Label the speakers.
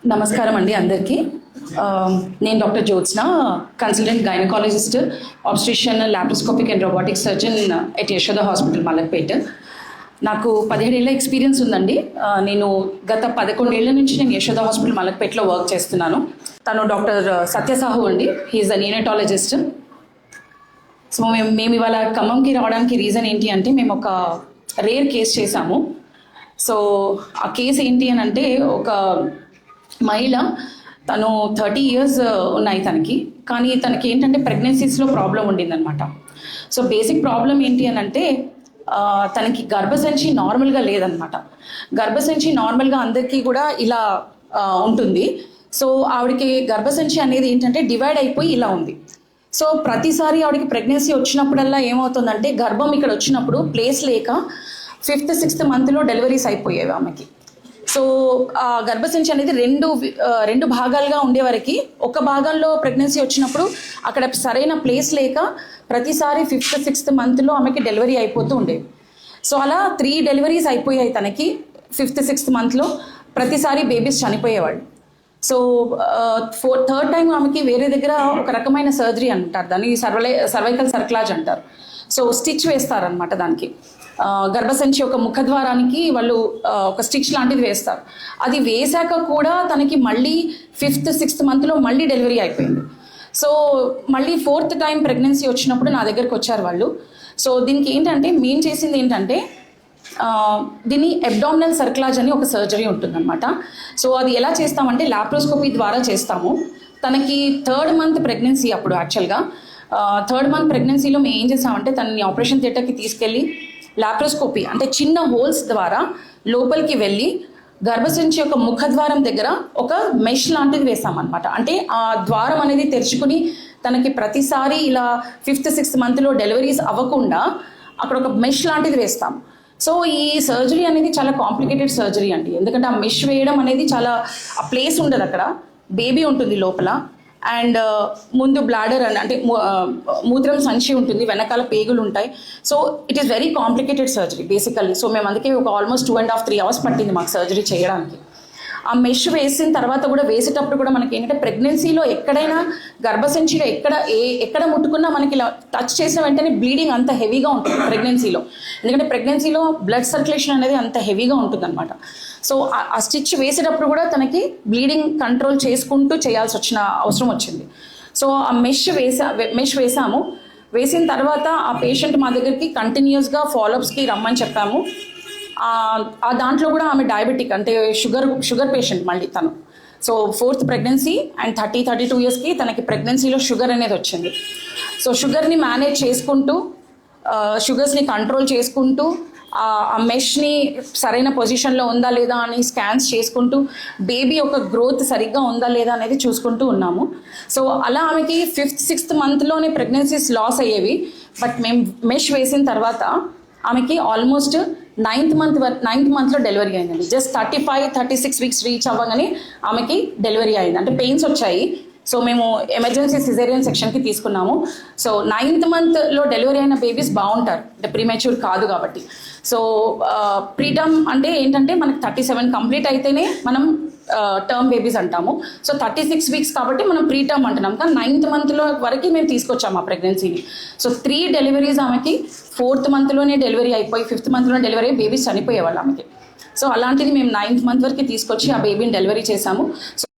Speaker 1: నమస్కారం అండి అందరికీ. నేను doctor Jyotsna, consultant gynaecologist, obstetrician, laparoscopic and robotic surgeon at Yashoda hospital Malakpet. నాకు 17 ఏళ్ళ ఎక్స్పీరియన్స్ ఉందండి. నేను గత 11 ఏళ్ల నుంచి నేను యశోద హాస్పిటల్ మలక్పేట్లో వర్క్ చేస్తున్నాను. తను డాక్టర్ సత్యసాహు అండి, హీఈస్ అ నియోనటాలజిస్ట్. సో మేము ఇవాళ ఖమ్మంకి రావడానికి రీజన్ ఏంటి అంటే, మేము ఒక రేర్ కేసు చేశాము. సో ఆ కేసు ఏంటి అని అంటే, ఒక మహిళ, తను 30 years ఉన్నాయి తనకి, కానీ తనకి ఏంటంటే ప్రెగ్నెన్సీస్లో ప్రాబ్లం ఉండిందనమాట. సో బేసిక్ ప్రాబ్లం ఏంటి అని అంటే, తనకి గర్భసంచి నార్మల్గా లేదనమాట. గర్భసంచి నార్మల్గా అందరికీ కూడా ఇలా ఉంటుంది. సో ఆవిడకి గర్భసంచి అనేది ఏంటంటే డివైడ్ అయిపోయి ఇలా ఉంది. సో ప్రతిసారి ఆవిడకి ప్రెగ్నెన్సీ వచ్చినప్పుడల్లా ఏమవుతుందంటే, గర్భం ఇక్కడ వచ్చినప్పుడు ప్లేస్ లేక 5th 6th monthలో డెలివరీస్ అయిపోయేవి ఆమెకి. సో ఆ గర్భసంచి అనేది రెండు భాగాలుగా ఉండేవరకు, ఒక భాగంలో ప్రెగ్నెన్సీ వచ్చినప్పుడు అక్కడ సరైన ప్లేస్ లేక ప్రతిసారి 5th 6th monthలో ఆమెకి డెలివరీ అయిపోతూ ఉండేది. సో అలా 3 deliveries అయిపోయాయి తనకి 5th 6th monthలో. ప్రతిసారి బేబీస్ చనిపోయేవాళ్ళు. సో థర్డ్ టైం ఆమెకి వేరే దగ్గర ఒక రకమైన సర్జరీ అంటారు, దాన్ని సర్వైకల్ సర్క్లాజ్ అంటారు. సో స్టిచ్ వేస్తారనమాట దానికి. గర్భసంచి ఒక ముఖద్వారానికి వాళ్ళు ఒక స్టిచ్ లాంటిది వేస్తారు. అది వేశాక కూడా తనకి మళ్ళీ 5th 6th monthలో మళ్ళీ డెలివరీ అయిపోయింది. సో మళ్ళీ 4th time ప్రెగ్నెన్సీ వచ్చినప్పుడు నా దగ్గరికి వచ్చారు వాళ్ళు. సో దీనికి ఏంటంటే, మేము చేసింది ఏంటంటే, దీన్ని అబ్డామినల్ సర్క్లాజ్ అని ఒక సర్జరీ ఉంటుందన్నమాట. సో అది ఎలా చేస్తామంటే, లాప్రోస్కోపీ ద్వారా చేస్తాము. తనకి 3rd month ప్రెగ్నెన్సీ అప్పుడు. యాక్చువల్గా 3rd month ప్రెగ్నెన్సీలో మేము ఏం చేసామంటే, తనని ఆపరేషన్ థియేటర్కి తీసుకెళ్ళి లాప్రోస్కోపీ అంటే చిన్న హోల్స్ ద్వారా లోపలికి వెళ్ళి గర్భసంచి యొక్క ముఖద్వారం దగ్గర ఒక మెష్ లాంటిది వేసామన్నమాట. అంటే ఆ ద్వారం అనేది తెరుచుకుని తనకి ప్రతిసారి ఇలా 5th 6th monthలో డెలివరీస్ అవ్వకుండా అక్కడ ఒక మెష్ లాంటిది వేస్తాం. సో ఈ సర్జరీ అనేది చాలా కాంప్లికేటెడ్ సర్జరీ అండి. ఎందుకంటే ఆ మెష్ వేయడం అనేది చాలా, ఆ ప్లేస్ ఉండదు, అక్కడ బేబీ ఉంటుంది లోపల, అండ్ ముందు బ్లాడర్ అంటే మూత్రం సంచి ఉంటుంది, వెనకాల పేగులు ఉంటాయి. So it is very complicated surgery basically. So మేము అందుకే ఒక ఆల్మోస్ట్ 2.5 3 hours పట్టింది మాకు సర్జరీ చేయడానికి. ఆ మెష్ వేసిన తర్వాత కూడా, వేసేటప్పుడు కూడా మనకి ఏంటంటే, ప్రెగ్నెన్సీలో ఎక్కడైనా గర్భసంచిలో ఎక్కడ ముట్టుకున్నా మనకి ఇలా టచ్ చేసిన వెంటనే బ్లీడింగ్ అంత హెవీగా ఉంటుంది ప్రెగ్నెన్సీలో. ఎందుకంటే ప్రెగ్నెన్సీలో బ్లడ్ సర్క్యులేషన్ అనేది అంత హెవీగా ఉంటుంది అనమాట. సో ఆ స్టిచ్ వేసేటప్పుడు కూడా తనకి బ్లీడింగ్ కంట్రోల్ చేసుకుంటూ చేయాల్సి వచ్చిన అవసరం వచ్చింది. సో ఆ మెష్ వేసాము. వేసిన తర్వాత ఆ పేషెంట్ మా దగ్గరికి కంటిన్యూస్గా ఫాలోఅప్స్కి రమ్మని చెప్పాము. ఆ దాంట్లో కూడా ఆమె డయాబెటిక్, అంటే షుగర్ పేషెంట్ మళ్ళీ తను. సో 4th pregnancy అండ్ 32 yearsకి తనకి ప్రెగ్నెన్సీలో షుగర్ అనేది వచ్చింది. సో షుగర్ని మేనేజ్ చేసుకుంటూ, షుగర్స్ని కంట్రోల్ చేసుకుంటూ, ఆ మెష్ని సరైన పొజిషన్లో ఉందా లేదా అని స్కాన్స్ చేసుకుంటూ, బేబీ యొక్క గ్రోత్ సరిగ్గా ఉందా లేదా అనేది చూసుకుంటూ ఉన్నాము. సో అలా ఆమెకి 5th 6th monthలోనే ప్రెగ్నెన్సీస్ లాస్ అయ్యేవి. బట్ మేము మెష్ వేసిన తర్వాత ఆమెకి ఆల్మోస్ట్ 9th monthలో డెలివరీ అయిందండి. జస్ట్ 35-36 weeks రీచ్ అవ్వగానే ఆమెకి డెలివరీ అయింది. అంటే పెయిన్స్ వచ్చాయి. సో మేము ఎమర్జెన్సీ సిజేరియన్ సెక్షన్కి తీసుకున్నాము. సో 9th monthలో డెలివరీ అయిన బేబీస్ బాగుంటారు, అంటే ప్రీమెచ్యూర్ కాదు కాబట్టి. సో ప్రీటర్మ్ అంటే ఏంటంటే, మనకి 37 కంప్లీట్ అయితేనే మనం టర్మ్ బేబీస్ అంటాము. సో 36 weeks కాబట్టి మనం ప్రీటర్మ్ అంటున్నాం. కానీ 9th monthలో వరకు మేము తీసుకొచ్చాము ఆ ప్రెగ్నెన్సీని. సో 3 deliveries ఆమెకి 4th monthలోనే డెలివరీ అయిపోయి 5th monthలోనే డెలివరీ అయ్యి బేబీస్ చనిపోయేవాళ్ళు ఆమెకి. సో అలాంటిది మేము 9th month వరకు తీసుకొచ్చి ఆ బేబీని డెలివరీ చేశాము.